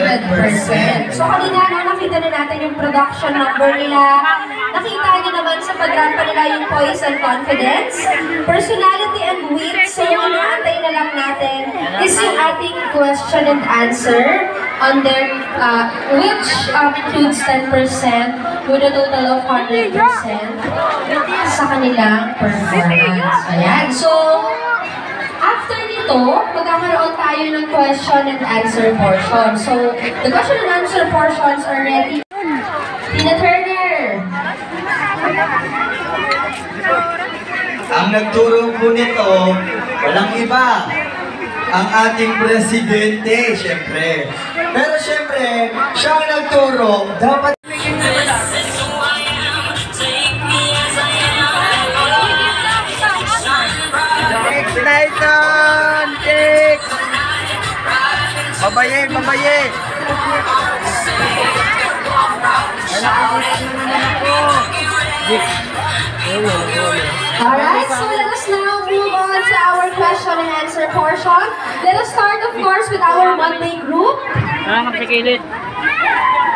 100%. So kanina nakita na natin yung production number nila. Nakita niyo naman sa pag-rampa nila yung poise and confidence, personality and wit. So inaantay na lang natin is yung ating question and answer on their which includes 10% with a total of 100% sa kanilang performance. Ayan. So after nito, magkakaroon tayo ng question and answer portion. So, the question and answer portions are ready. Tina Turner! Ang nagturo po nito, walang iba. Ang ating presidente, syempre. Pero syempre, siya ang nagturo, dapat... Tyson! Kick! Babaye! Babaye! Alright, so let us now move on to our question and answer portion. Let us start, of course, with our Monday group.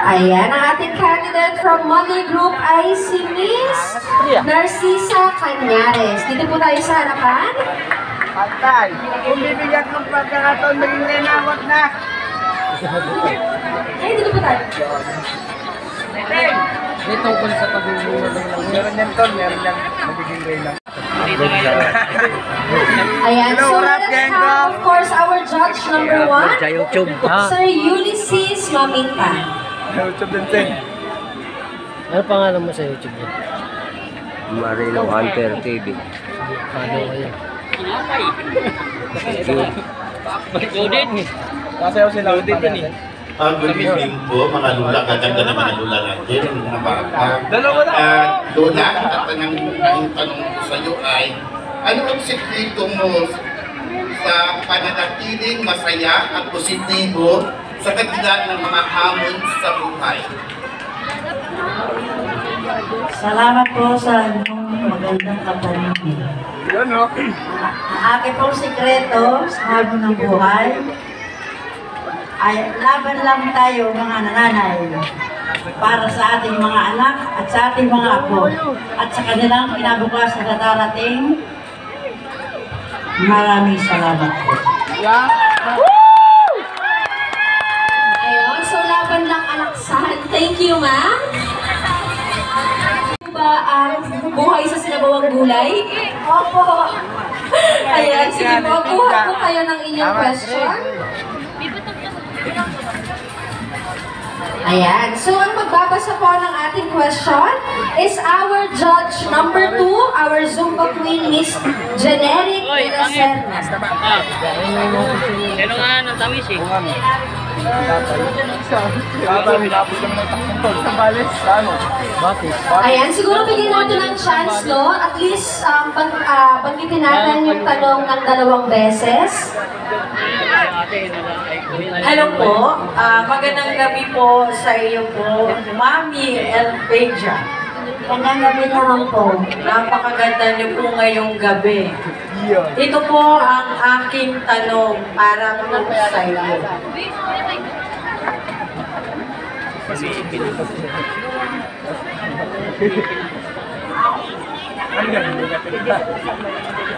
Ayan, ang ating candidate from Monday group ay si Miss Narcisa Cañares. Dito po tayo sa harapan. Patay! Kung bibigyan ng pagkakataon, maging nenawag na! Ay, dito po tayo. May tungkol sa pag-uulong lang. Meron yan, Ton. Meron yan. Magiging ray lang. Ayan, so let us have, of course, our judge number 1, Sir Ulysses Mamita. YouTube din, Sen. Ano pangalan mo sa YouTube niya? Marino Hunter TV. Paano kayo? Kasayaw sila. Good evening po, mga lula. Gaganda naman ang lula natin. Dalawa na! Lula, at ang tanong ko sa iyo ay, ano ang sekreto mo sa pananatiling masaya at positibo sa kabila ng mga hamon sa buhay? Salamat po sa inyong magandang kapaligid. Yan, no? Ang aking pong sikreto sa habang ng buhay ay laban lang tayo mga nanay para sa ating mga anak at sa ating mga apo at sa kanilang kinabukasan na darating. Maraming salamat po. Ayun, so laban lang alaksan. Thank you, ma'am. Ba ang buhay sa sinabawang gulay? Opo. Ayan, sige po, kuha po kayo ng inyong question. Ayan, so ang magbabasa po ng ating question is our judge number 2, our Zumba Queen, Miss Generic Inacerna. Ano nga ng tamis eh? Ayan, siguro bigyan natin ng chance, no? At least banggitin natin yung tanong ng 2 beses. Hello po, magandang gabi po sa iyo po, Mami Elpeja. Magandang gabi naman po. Napakaganda niyo po ngayong gabi. Ito po ang aking tanong para po sa iyo.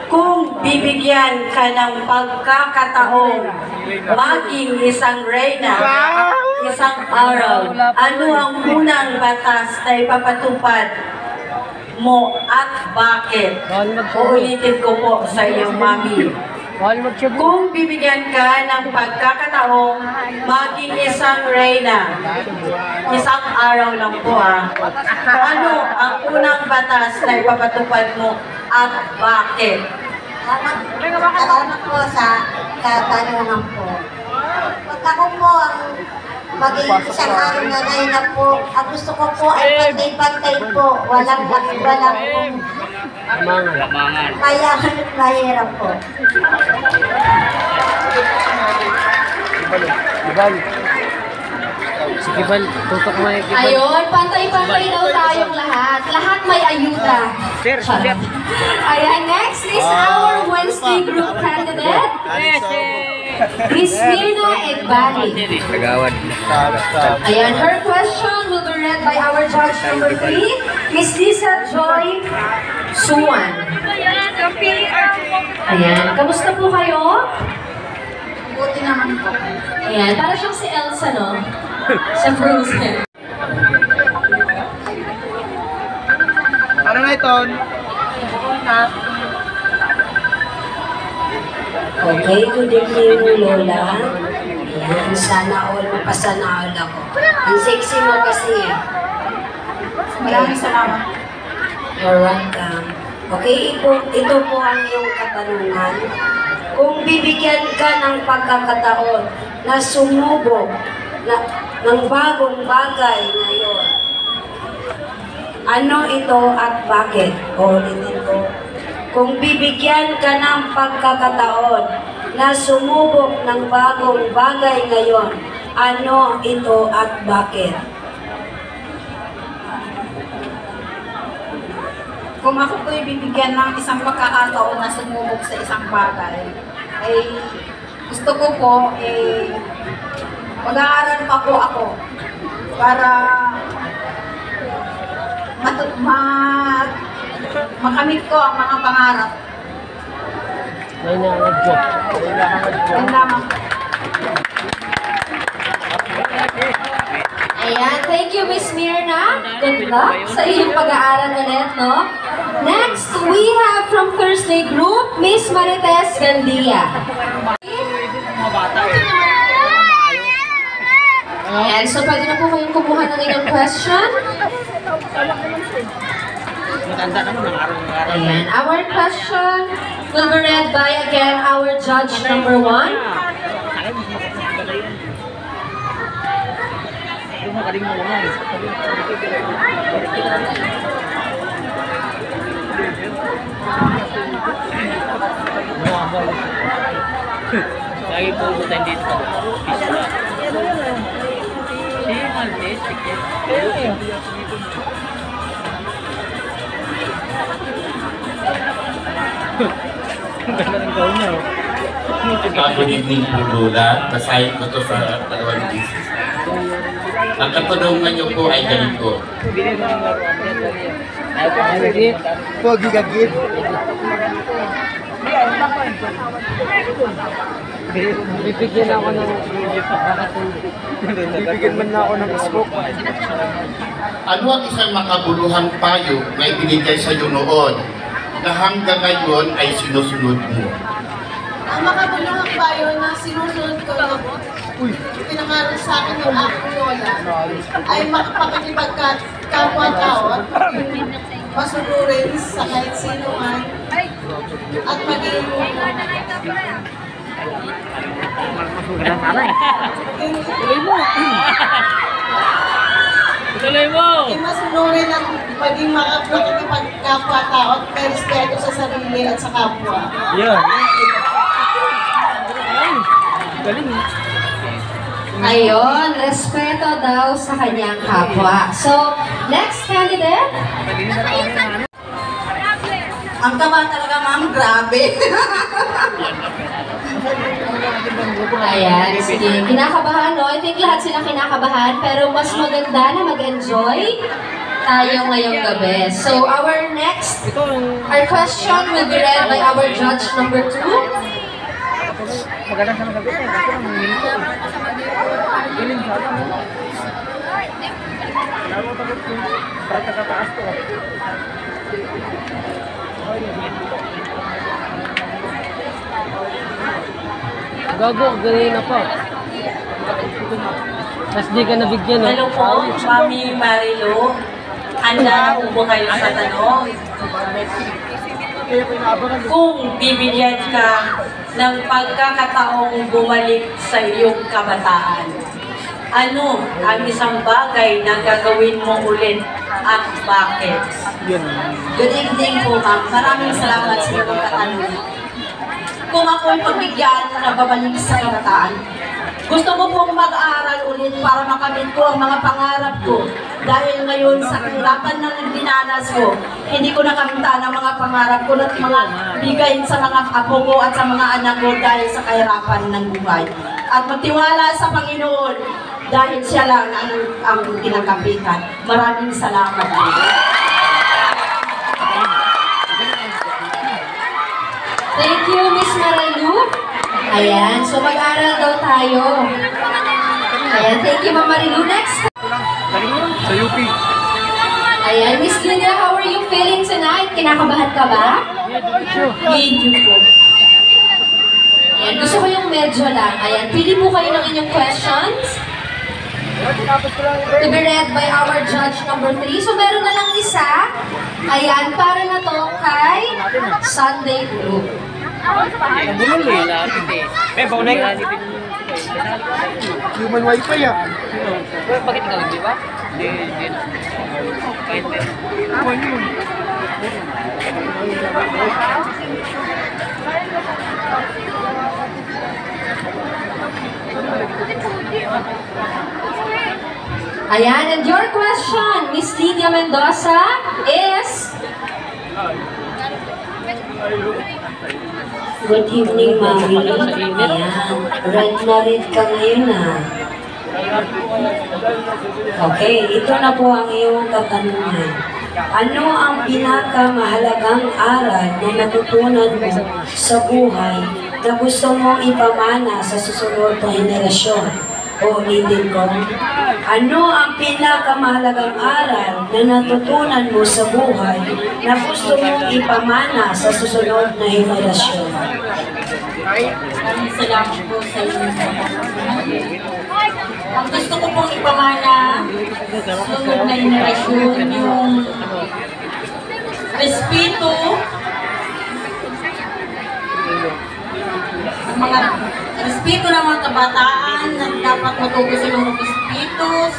Kung bibigyan ka ng pagkakataon maging isang reyna, isang araw, ano ang unang batas na ipapatupad mo at bakit? Uulitin ko po sa iyo, Mami. Kung bibigyan ka ng pagkakataong maging isang reyna, isang araw lang po ano ang unang batas na ipapatupad mo at bakit? Salamat po sa katanungan po. Pag ako po ang maging isang araw na reyna po, ang gusto ko po ay pantay-pantay po, walang iba po. Kaya mahirap po. Sige, Bal, tutok mo yung Bal. Ayun, pantay-pantay daw tayong lahat. Lahat may ayuda. Ayan, next is our Wednesday group candidate. Miss Mirna Egbali. Kagawad. Ayan, her question will be read by our judge number 3, Miss Lisa Joy Suwan. Ayan, kamusta po kayo? Buti naman po. Ayan, para siyang si Elsa, no? Sa Frozen. Ano na ito? Okay, good evening, Lola. Ayan, sana all, mapasana all ako. Ang sexy mo kasi. Maraming salamat. You're welcome. Okay, ito po ang iyong katanungan. Kung bibigyan ka ng pagkakataon na sumubok ng bagong bagay ngayon, ano ito at bakit? Ulitin ko. Kung bibigyan ka ng pagkakataon na sumubok ng bagong bagay ngayon, ano ito at bakit? Kung ako po'y bibigyan ng isang pagkakataon na sumubok sa isang bagay, ay gusto ko po, mag-aaral pa po ako para makamit ko ang mga pangarap. May nangadyo. Yan lamang. Ayan, thank you, Miss Mirna. Good luck sa iyong pag-aaral ulit, no? Next, we have from Thursday Group, Miss Marites Gandia. Ayan, so pwede na po kayong kumuha ng inyong question. Ayan, our question will be read by, again, our judge number 1. Lagi po tayo dito. Si Maltes, Good evening po, Lola. Basahin ko to sa dalawang thesis. Ang katanungan niyo po ay ganito. Pogi gagit. bibigyan ako ng Bibigyan man na ako ng smoke. Ano ang isang makabuluhang payo na ibinigay sa iyo noon na hanggang ngayon ay sinusunod mo? Ang makabuluhang bayo na sinusunod ko na pinangaral sa akin ng aking lola ay makapagkapwa-tao at masunurin sa kahit sino man at maging Tuloy mo! masunurin at maging makapagkapwa-tao at may respeto sa sarili at sa kapwa. Yan. Galing. Ayun, respeto daw sa kanyang kapwa. So, next candidate. Ang taba talaga, ma'am, grabe. Ayan, sige. Kinakabahan, no? I think lahat sila kinakabahan, pero mas maganda na mag-enjoy tayo ngayong gabi. So, our question will be read by our judge number 2. Maganda sa mga gabi. Kasi ang mga minto. Galing siya. Lalo tapos yung pagkakataas ko. Gago, ganyan na pa. Mas di ka nabigyan, no? Hello po, Mami Marilo. Handa po po kayo sa tanong. Kung bibigyan ka ng pagkakataong bumalik sa iyong kabataan, ano ang isang bagay na gagawin mo ulit at bakit? Good evening po, ma'am. Maraming salamat sa iyong katanungan. Kung ako'y pagbigyan na babalik sa kabataan, Gusto ko pong mag-aral ulit para makamit ko ang mga pangarap ko. Dahil ngayon sa kahirapan na dinanas ko, hindi ko nakamta ng mga pangarap ko at mga bigay sa mga apo ko at sa mga anak ko dahil sa kahirapan ng buhay. At magtiwala sa Panginoon dahil siya lang ang kinakapitan. Maraming salamat. Thank you, Miss Marilu. Ayan, so mag-aral daw tayo. Ayan, thank you, Ma'am Marilu. Next. Sa UP. Ayan, Miss Lydia, how are you feeling tonight? Kinakabahan ka ba? Medyo po. Ayan, gusto ko yung medyo lang. Ayan, pili po kayo ng inyong questions. To be read by our judge number 3. So meron na lang isa. Ayan, para na to kay Sunday Group. Human wifi ah. Bakit ikaw, di ba? Hindi. Ayan, and your question, Miss Lydia Mendoza, is... Good evening, Mami. Ayan, red na red ka ngayon ah. Okay, ito na po ang iyong katanungan. Ano ang pinakamahalagang aral na natutunan mo sa buhay na gusto mong ipamana sa susunod na henerasyon? O ulitin ko, ano ang pinakamahalagang aral na natutunan mo sa buhay na gusto mong ipamana sa susunod na henerasyon? Salamat po sa inyo. Ang gusto ko pong ipamana sa sunod na henerasyon yung respeto, mga respeto ng mga kabataan na dapat matuto silang mag-respetos.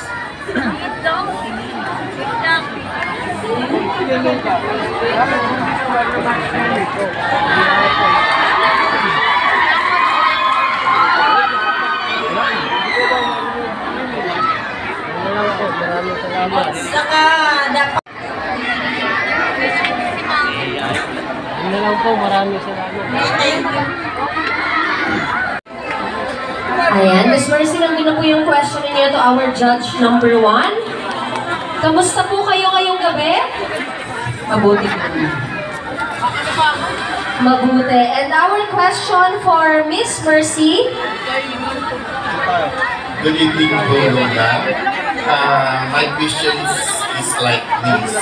Saka dapat Yun na lang po, maraming salamat. Ayan, Miss Mercy, nandun na po yung question niyo to our judge number 1. Kamusta po kayo ngayong gabi? Mabuti po. Mabuti. And our question for Miss Mercy. Good evening po, Lola. My questions is like this.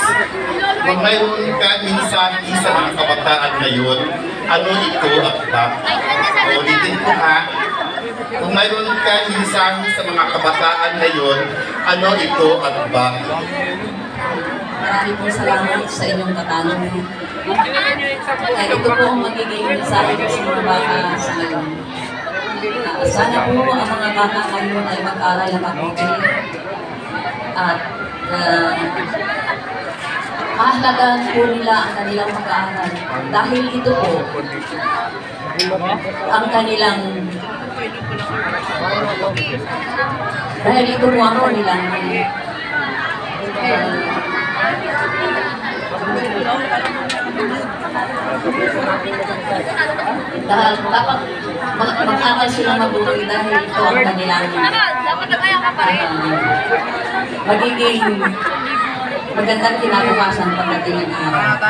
Kung mayroon ka minsan sa mga kabataan ngayon, ano ito at bakit? Ulitin ko ha. Kung mayroon ka minsan sa mga kabataan ngayon, ano ito at bakit? maraming po salamat sa inyong katanungan. Ito po ang magiging mensahe ko sa mga bata sa ngayon. Sana po ang mga bata ngayon ay mag-aral na mabuti at mahalagaan po nila ang kanilang pag-aaral dahil ito po ang kanilang dapat mag-aral sila mabuti dahil ito ang kanilang magiging magandang kinabukasan pagdating ng araw.